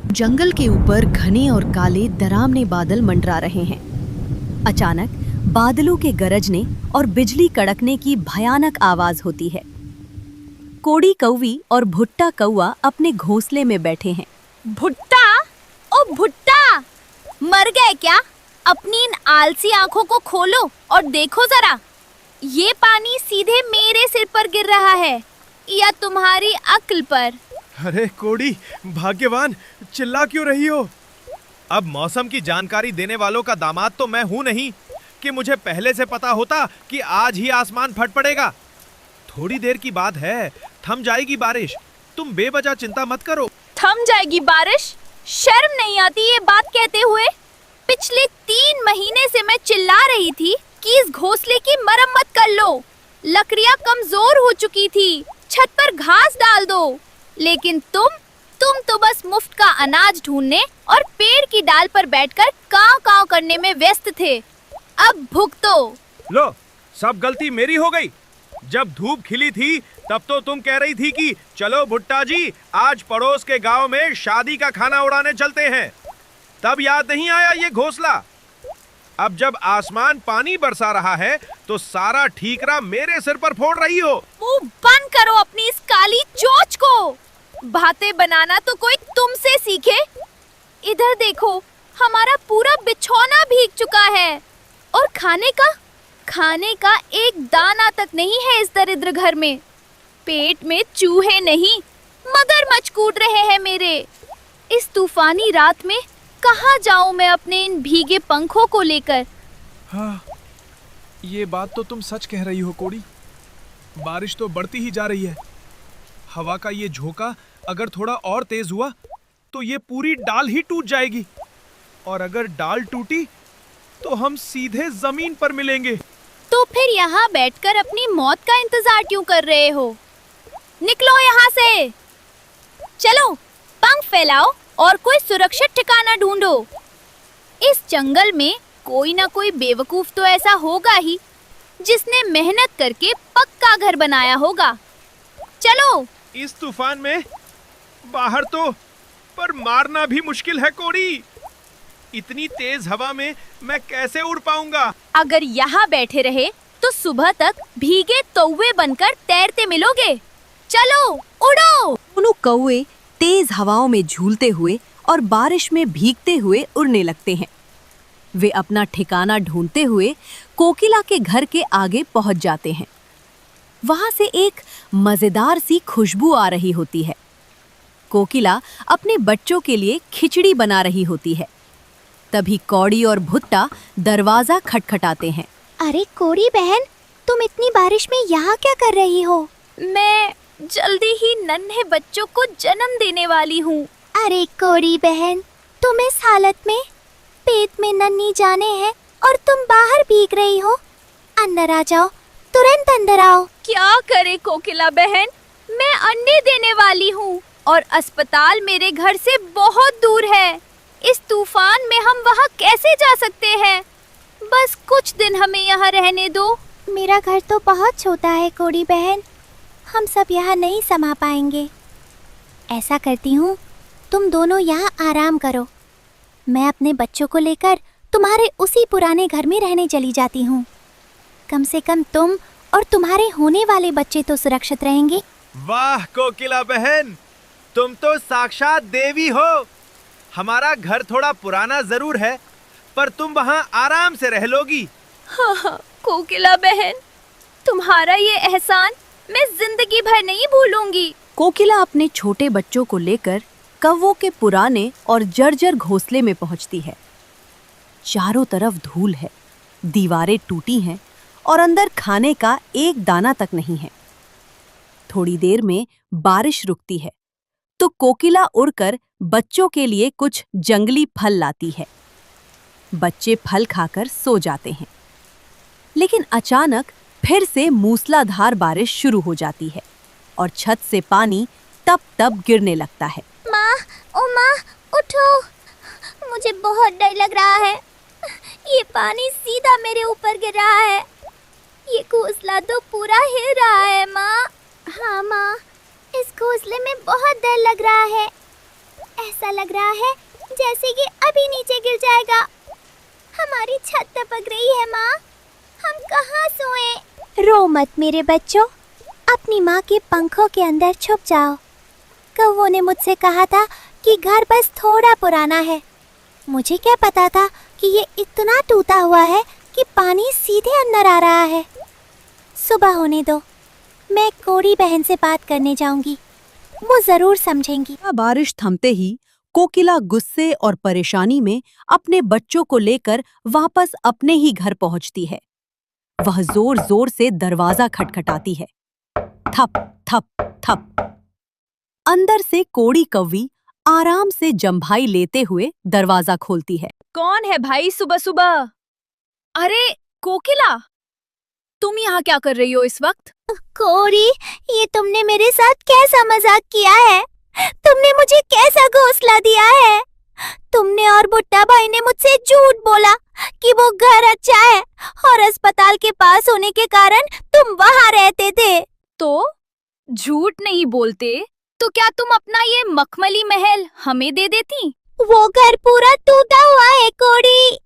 जंगल के ऊपर घने और काले डरावने बादल मंडरा रहे हैं। अचानक बादलों के गरजने और बिजली कड़कने की भयानक आवाज होती है। कोड़ी कौवी और भुट्टा कौवा अपने घोंसले में बैठे हैं। भुट्टा, ओ भुट्टा, मर गए क्या? अपनी इन आलसी आंखों को खोलो और देखो जरा, ये पानी सीधे मेरे सिर पर गिर रहा है या तुम्हारी अक्ल पर? अरे कोड़ी, भाग्यवान, चिल्ला क्यों रही हो? अब मौसम की जानकारी देने वालों का दामाद तो मैं हूँ नहीं कि मुझे पहले से पता होता कि आज ही आसमान फट पड़ेगा। थोड़ी देर की बात है, थम जाएगी बारिश। तुम बेवजह चिंता मत करो। थम जाएगी बारिश? शर्म नहीं आती ये बात कहते हुए? पिछले 3 महीने से मैं चिल्ला रही थी कि इस घोंसले की मरम्मत कर लो। लकड़ियां कमजोर हो चुकी थी, छत पर घास डाल दो। लेकिन तुम तो बस मुफ्त का अनाज ढूंढने और पेड़ की डाल पर बैठकर काव काव करने में व्यस्त थे। अब भुगतो। लो, सब गलती मेरी हो गई। जब धूप खिली थी तब तो तुम कह रही थी कि चलो भुट्टा जी, आज पड़ोस के गांव में शादी का खाना उड़ाने चलते हैं। तब याद नहीं आया ये घोंसला? अब जब आसमान पानी बरसा रहा है तो सारा ठीकरा मेरे सिर पर फोड़ रही हो। मुंह बंद करो अपनी इस काली चोंच को। बातें बनाना तो कोई तुमसे सीखे। इधर देखो, हमारा पूरा बिछौना भीग चुका है और खाने का एक दाना तक नहीं है इस दरिद्र घर में। पेट में चूहे नहीं, मगरमच्छ कूद रहे हैं मेरे। इस तूफानी रात में कहाँ जाऊं मैं अपने इन भीगे पंखों को लेकर? हाँ, ये बात तो तुम सच कह रही हो कोड़ी। बारिश तो बढ़ती ही जा रही है। हवा का ये झोंका अगर थोड़ा और तेज हुआ तो ये पूरी डाल ही टूट जाएगी, और अगर डाल टूटी तो हम सीधे जमीन पर मिलेंगे। तो फिर यहाँ बैठकर अपनी मौत का इंतजार क्यों कर रहे हो? निकलो यहाँ से। चलो, पंख फैलाओ और कोई सुरक्षित ठिकाना ढूंढो। इस जंगल में कोई ना कोई बेवकूफ तो ऐसा होगा ही जिसने मेहनत करके पक्का घर बनाया होगा। चलो। इस तूफान में बाहर तो पर मारना भी मुश्किल है कोड़ी। इतनी तेज हवा में मैं कैसे उड़ पाऊंगा? अगर यहाँ बैठे रहे तो सुबह तक भीगे तौवे बनकर तैरते मिलोगे। चलो, उड़ो। दोनों कौवे तेज हवाओं में झूलते हुए और बारिश में भीगते हुए उड़ने लगते हैं। वे अपना ठिकाना ढूंढते हुए कोकिला के घर के आगे पहुंच जाते हैं। वहां से एक मजेदार सी खुशबू आ रही होती है। कोकिला अपने बच्चों के लिए खिचड़ी बना रही होती है। तभी कौड़ी और भुट्टा दरवाजा खटखटाते हैं। अरे कोड़ी बहन, तुम इतनी बारिश में यहाँ क्या कर रही हो? मैं जल्दी ही नन्हे बच्चों को जन्म देने वाली हूँ। अरे कोड़ी बहन, तुम इस हालत में, पेट में नन्ही जाने हैं और तुम बाहर भीग रही हो। अंदर आ जाओ, तुरंत अंदर आओ। क्या करे कोकिला बहन, मैं अंडे देने वाली हूँ और अस्पताल मेरे घर से बहुत दूर है। इस तूफान में हम वहाँ कैसे जा सकते हैं? बस कुछ दिन हमें यहाँ रहने दो। मेरा घर तो बहुत छोटा है कोड़ी बहन, हम सब यहाँ नहीं समा पाएंगे। ऐसा करती हूँ, तुम दोनों यहाँ आराम करो। मैं अपने बच्चों को लेकर तुम्हारे उसी पुराने घर में रहने चली जाती हूँ। कम से कम तुम और तुम्हारे होने वाले बच्चे तो सुरक्षित रहेंगे। वाह कोकिला बहन, तुम तो साक्षात देवी हो। हमारा घर थोड़ा पुराना जरूर है, पर तुम वहाँ आराम से रह लोगी। हाँ, कोकिला बहन, तुम्हारा ये एहसान मैं जिंदगी भर नहीं भूलूंगी। कोकिला अपने छोटे बच्चों को लेकर कौवों के पुराने और जर्जर घोंसले में पहुंचती है। चारों तरफ धूल है, दीवारें टूटी हैं और अंदर खाने का एक दाना तक नहीं है। थोड़ी देर में बारिश रुकती है तो कोकिला उड़कर बच्चों के लिए कुछ जंगली फल लाती है। बच्चे फल खाकर सो जाते हैं, लेकिन अचानक फिर से मूसलाधार बारिश शुरू हो जाती है और छत से पानी तप तप गिरने लगता है। माँ, ओ माँ, उठो, मुझे बहुत डर लग रहा है। ये पानी सीधा मेरे ऊपर गिर रहा है। ये घोंसला तो पूरा हिल रहा है माँ। हाँ माँ, इस घोंसले में बहुत डर लग रहा है। ऐसा लग रहा है जैसे ये अभी नीचे गिर जाएगा। हमारी छत टपक रही है माँ, हम कहाँ सोएं? रो मत मेरे बच्चों, अपनी माँ के पंखों के अंदर छुप जाओ। कौवों ने मुझसे कहा था कि घर बस थोड़ा पुराना है। मुझे क्या पता था कि ये इतना टूटा हुआ है कि पानी सीधे अंदर आ रहा है। सुबह होने दो, मैं कोड़ी बहन से बात करने जाऊंगी, वो जरूर समझेंगी। बारिश थमते ही कोकिला गुस्से और परेशानी में अपने बच्चों को लेकर वापस अपने ही घर पहुंचती है। वह जोर जोर से दरवाजा खटखटाती है। थप थप थप। अंदर से कोड़ी कौवी आराम से जंभाई लेते हुए दरवाजा खोलती है। कौन है भाई सुबह सुबह? अरे कोकिला, तुम यहाँ क्या कर रही हो इस वक्त? कोड़ी, ये तुमने मेरे साथ कैसा मजाक किया है? तुमने मुझे कैसा घोंसला दिया है? तुमने और भुट्टा भाई ने मुझसे झूठ बोला कि वो घर अच्छा है और अस्पताल के पास होने के कारण तुम वहाँ रहते थे। तो झूठ नहीं बोलते तो क्या तुम अपना ये मखमली महल हमें दे देती? वो घर पूरा टूटा हुआ है कोड़ी।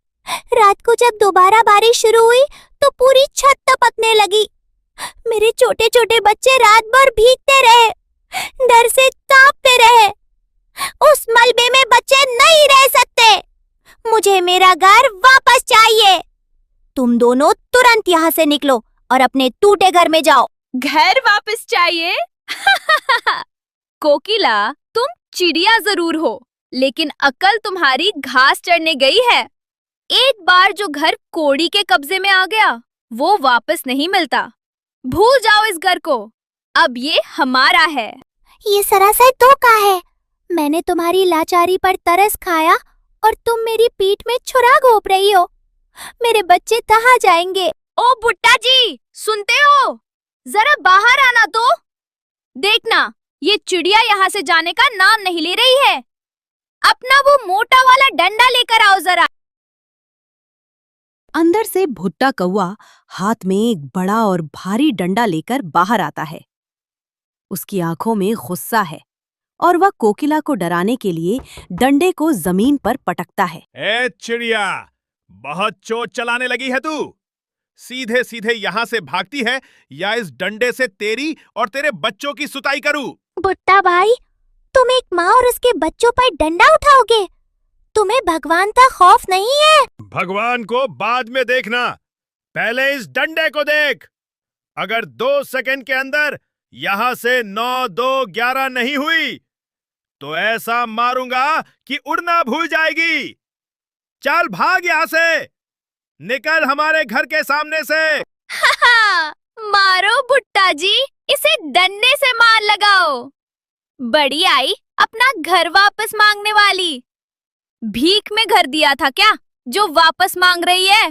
रात को जब दोबारा बारिश शुरू हुई तो पूरी छत टपकने लगी। मेरे छोटे छोटे बच्चे रात भर भीगते रहे, डर से कांपते रहे। उस मलबे में बच्चे नहीं रह सकते। मुझे मेरा घर वापस चाहिए। तुम दोनों तुरंत यहाँ से निकलो और अपने टूटे घर में जाओ। घर वापस चाहिए? कोकिला, तुम चिड़िया जरूर हो, लेकिन अकल तुम्हारी घास चढ़ने गई है। एक बार जो घर कोड़ी के कब्जे में आ गया, वो वापस नहीं मिलता। भूल जाओ इस घर को, अब ये हमारा है। ये सरासर धोखा है। मैंने तुम्हारी लाचारी पर तरस खाया और तुम मेरी पीठ में छुरा घोंप रही हो। मेरे बच्चे कहाँ जाएंगे? ओ भुट्टा जी, सुनते हो? जरा बाहर आना तो। देखना, ये चिड़िया यहाँ से जाने का नाम नहीं ले रही है। अपना वो मोटा वाला डंडा लेकर आओ जरा। अंदर से भुट्टा कौवा हाथ में एक बड़ा और भारी डंडा लेकर बाहर आता है। उसकी आंखों में गुस्सा है और वह कोकिला को डराने के लिए डंडे को जमीन पर पटकता है। ए चिड़िया, बहुत चोट चलाने लगी है तू। सीधे सीधे यहाँ से भागती है या इस डंडे से तेरी और तेरे बच्चों की सुताई करूं? भुट्टा भाई, तुम एक माँ और उसके बच्चों पर डंडा उठाओगे? तुम्हें भगवान का खौफ नहीं है? भगवान को बाद में देखना, पहले इस डंडे को देख। अगर 2 सेकंड के अंदर यहाँ से 9, 2, 11 नहीं हुई तो ऐसा मारूंगा कि उड़ना भूल जाएगी। चल भाग यहाँ से, निकल हमारे घर के सामने से। मारो भुट्टा जी, इसे डंडे से मार लगाओ। बड़ी आई अपना घर वापस मांगने वाली। भीख में घर दिया था क्या जो वापस मांग रही है?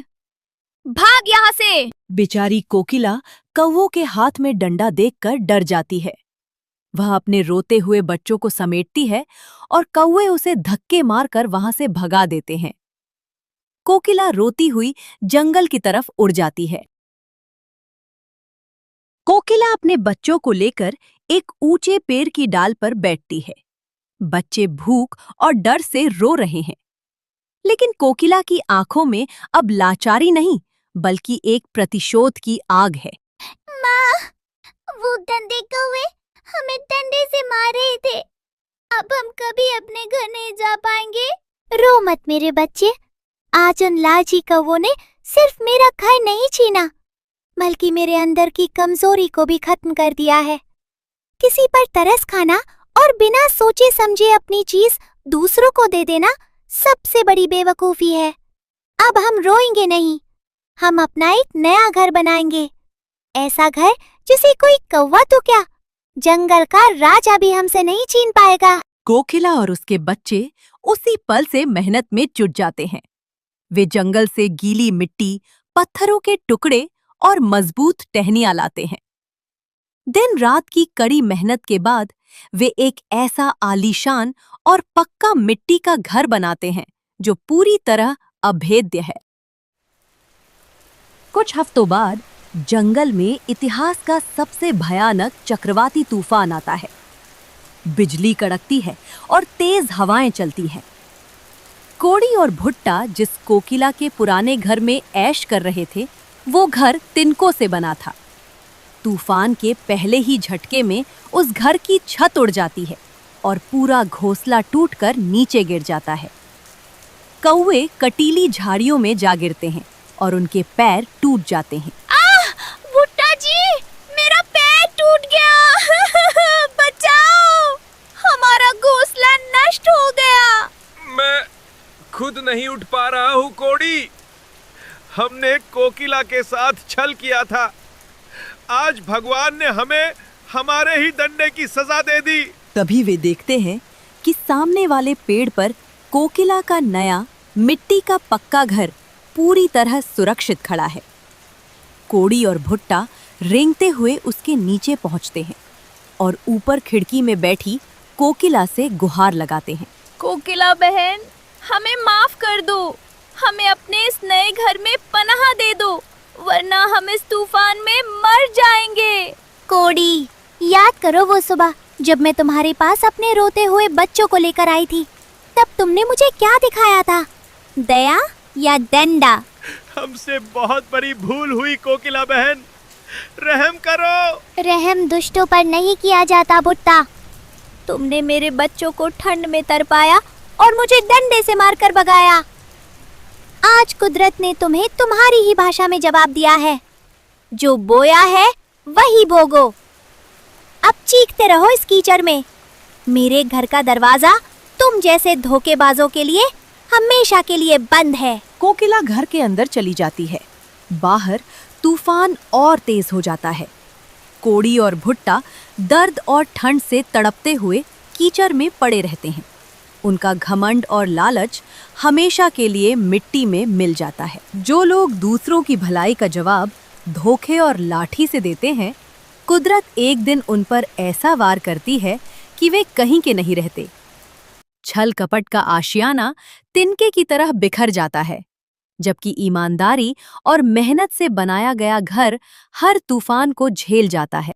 भाग यहाँ से। बेचारी कोकिला कौवों के हाथ में डंडा देखकर डर जाती है। वह अपने रोते हुए बच्चों को समेटती है और कौवे उसे धक्के मारकर वहां से भगा देते हैं। कोकिला रोती हुई जंगल की तरफ उड़ जाती है। कोकिला अपने बच्चों को लेकर एक ऊंचे पेड़ की डाल पर बैठती है। बच्चे भूख और डर से रो रहे हैं, लेकिन कोकिला की आंखों में अब लाचारी नहीं बल्कि एक प्रतिशोध की आग है। माँ, वो गंदे कौवे हमें डंडे से मार रहे थे। अब हम कभी अपने घर नहीं जा पाएंगे। रो मत मेरे बच्चे, आज उन लालची कौवों ने सिर्फ मेरा घर नहीं छीना बल्कि मेरे अंदर की कमजोरी को भी खत्म कर दिया है। किसी पर तरस खाना और बिना सोचे समझे अपनी चीज दूसरों को दे देना सबसे बड़ी बेवकूफी है। अब हम रोएंगे नहीं, हम अपना एक नया घर बनाएंगे। ऐसा घर जिसे कोई कौवा तो क्या, जंगल का राजा भी हमसे नहीं छीन पाएगा। कोकिला और उसके बच्चे उसी पल से मेहनत में जुट जाते हैं। वे जंगल से गीली मिट्टी, पत्थरों के टुकड़े और मजबूत टहनियां लाते हैं। दिन रात की कड़ी मेहनत के बाद वे एक ऐसा आलीशान और पक्का मिट्टी का घर बनाते हैं जो पूरी तरह अभेद्य है। कुछ हफ्तों बाद जंगल में इतिहास का सबसे भयानक चक्रवाती तूफान आता है। बिजली कड़कती है और तेज हवाएं चलती हैं। कोड़ी और भुट्टा जिस कोकिला के पुराने घर में ऐश कर रहे थे, वो घर तिनकों से बना था। तूफान के पहले ही झटके में उस घर की छत उड़ जाती है और पूरा घोंसला टूटकर नीचे गिर जाता है। कौवे कटीली झाड़ियों में जा गिरते हैं और उनके पैर टूट जाते हैं। भुट्टा जी, मेरा पैर टूट गया। बचाओ, हमारा घोंसला नष्ट हो गया। मैं खुद नहीं उठ पा रहा हूँ कोड़ी। हमने कोकिला के साथ छल किया था। आज भगवान ने हमें हमारे ही डंडे की सजा दे दी। तभी वे देखते हैं कि सामने वाले पेड़ पर कोकिला का नया मिट्टी का पक्का घर पूरी तरह सुरक्षित खड़ा है। कोड़ी और भुट्टा रेंगते हुए उसके नीचे पहुंचते हैं और ऊपर खिड़की में बैठी कोकिला से गुहार लगाते हैं। कोकिला बहन, हमें माफ कर दो। हमें अपने इस नए घर में पनाह दे दो, वरना हम इस तूफान में मर जाएंगे। कोड़ी, याद करो वो सुबह जब मैं तुम्हारे पास अपने रोते हुए बच्चों को लेकर आई थी। तब तुमने मुझे क्या दिखाया था, दया या डंडा? हमसे बहुत बड़ी भूल हुई कोकिला बहन, रहम करो। रहम दुष्टों पर नहीं किया जाता भुट्टा। तुमने मेरे बच्चों को ठंड में तरपाया और मुझे डंडे से मारकर भगाया। आज कुदरत ने तुम्हें तुम्हारी ही भाषा में जवाब दिया है। जो बोया है वही भोगो। अब चीखते रहो इस कीचड़ में। मेरे घर का दरवाजा तुम जैसे धोखेबाजों के लिए हमेशा के लिए बंद है। कोकिला घर के अंदर चली जाती है। बाहर तूफान और तेज हो जाता है। कोड़ी और भुट्टा दर्द और ठंड से तड़पते हुए कीचड़ में पड़े रहते हैं। उनका घमंड और लालच हमेशा के लिए मिट्टी में मिल जाता है। जो लोग दूसरों की भलाई का जवाब धोखे और लाठी से देते हैं, कुदरत एक दिन उन पर ऐसा वार करती है कि वे कहीं के नहीं रहते। छल कपट का आशियाना तिनके की तरह बिखर जाता है, जबकि ईमानदारी और मेहनत से बनाया गया घर हर तूफान को झेल जाता है।